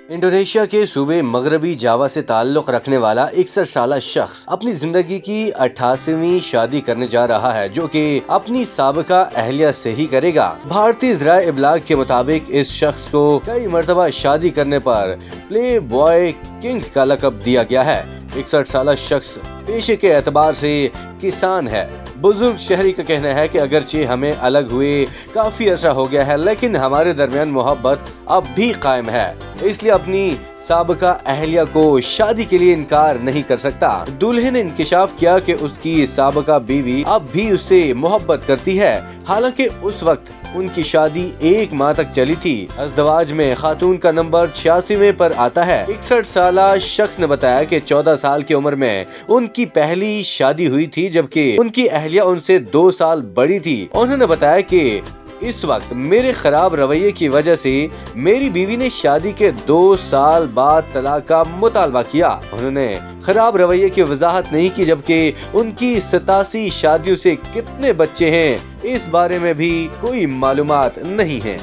Indonesia के सूबे मगरबी जावा से ताल्लुक रखने वाला 61 साल शख्स अपनी जिंदगी की 88वीं शादी करने जा रहा है, जो कि अपनी साबिका अहलिया से ही करेगा। भारतीय ज़राए इब्लाग के मुताबिक इस शख्स को कई मरतबा शादी करने पर प्ले बॉय किंग का लक़ब दिया गया है। 61 साल शख्स पेशे के एतबार से किसान है। बुजुर्ग शहरी का कहना है कि अगरचे हमें अलग हुए काफी अर्सा हो गया है, लेकिन हमारे दरमियान मोहब्बत अब भी कायम है, इसलिए अपनी साबिका अहलिया को शादी के लिए इनकार नहीं कर सकता। दूल्हे ने इंकिशाफ किया कि उसकी साबिका बीवी अब भी उससे मोहब्बत करती है, हालांकि उस वक्त उनकी शादी 1 माह तक चली थी। अज़दवाज में खातून का नंबर 86वें पर आता है। 61 साल शख्स ने बताया कि 14 साल की उम्र में उनकी पहली शादी हुई थी, जबकि उनकी अहलिया उनसे 2 साल बड़ी थी। उन्होंने बताया कि इस वक्त मेरे खराब रवैये की वजह से मेरी बीवी ने शादी के 2 साल बाद तलाक का मुतालबा किया। उन्होंने खराब रवैये की वजाहत नहीं की, जबकि उनकी 87 शादियों से कितने बच्चे हैं इस बारे में भी कोई मालूमात नहीं है।